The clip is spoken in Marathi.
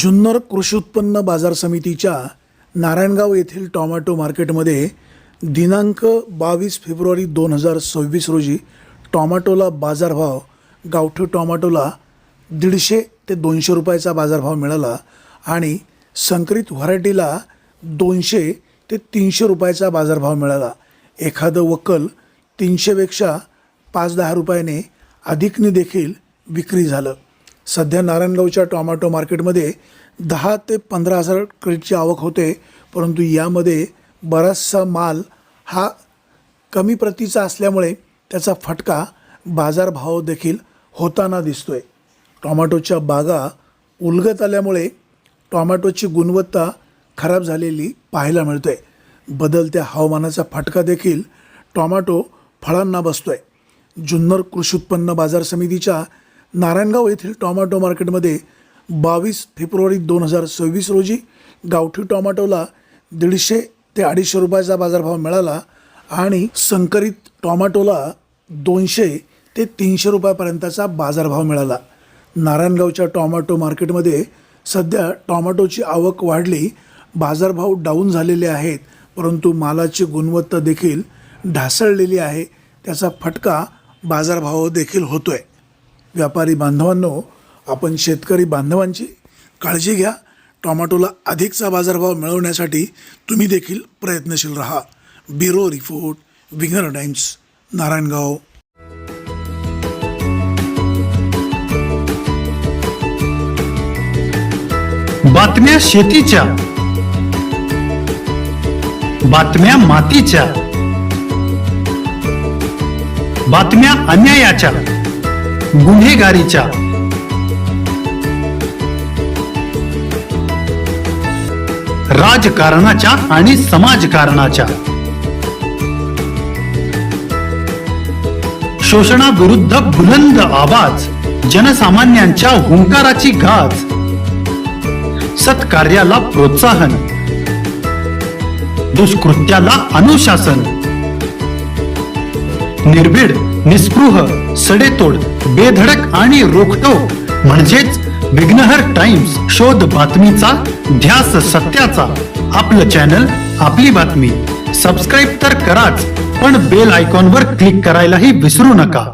जुन्नर कृषी उत्पन्न बाजार समितीच्या नारायणगाव येथील टोमॅटो मार्केटमध्ये दिनांक 22 फेब्रुवारी 2026 रोजी टोमॅटोला बाजारभाव गावठी टोमॅटोला 150 ते 200 रुपयाचा बाजारभाव मिळाला आणि संकरित व्हरायटीला 200 ते 300 रुपयाचा बाजारभाव मिळाला। एखादं वक्कल 300 पेक्षा 5-10 रुपयाने अधिकने देखील विक्री झालं। सध्या नारायणगावच्या टोमॅटो मार्केटमध्ये 10 ते 15 हजार क्रेटची आवक होते, परंतु यामध्ये बराचसा माल हा कमी प्रतीचा असल्यामुळे त्याचा फटका बाजारभाव देखील होताना दिसतोय। टोमॅटोच्या बागा उलगत आल्यामुळे टोमॅटोची गुणवत्ता खराब झालेली पाहायला मिळते। बदलत्या हवामानाचा फटका देखील टोमॅटो फळांना बसतोय। जुन्नर कृषी उत्पन्न बाजार समितीच्या नारायणगाव येथील टोमॅटो मार्केटमध्ये 22 फेब्रुवारी 2026 रोजी गावठी टोमॅटोला 150 ते 250 रुपयाचा बाजारभाव मिळाला आणि संकरित टोमॅटोला 200 ते 300 रुपयापर्यंतचा बाजारभाव मिळाला। नारायणगावच्या टोमॅटो मार्केटमध्ये सध्या टोमॅटोची आवक वाढली, बाजारभाव डाऊन झालेले आहेत, परंतु मालाची गुणवत्ता देखील ढासळलेली आहे, त्याचा फटका बाजारभाव देखील होतोय। व्यापारी बांधवांनो, आपण शेतकरी बांधवांची काळजी घ्या। टोमॅटोला अधिकचा बाजारभाव मिळवण्यासाठी तुम्ही देखील प्रयत्नशील रहा। Bureau report, winger times, Narayangaon. बातम्या शेतीच्या, बातम्या मातीच्या, बातम्या अन्यायाच्या, गुन्हेगारीच्या, राजकारणाच्या आणि समाजकारणाच्या, शोषणाविरुद्ध बुलंद आवाज, जनसामान्यांच्या हुंकाराची गाज, सत्कार्याला प्रोत्साहन, दुष्कृत्याला अनुशासन, निर्भीड, निस्पृह, सडेतोड, बेधडक आणि रोखटोक म्हणजेच विघ्नहर टाइम्स। शोध बातमीचा, ध्यास सत्याचा। आपलं चॅनल, आपली बातमी। सबस्क्राईब तर कराच, पण बेल आयकॉनवर क्लिक करायलाही विसरू नका।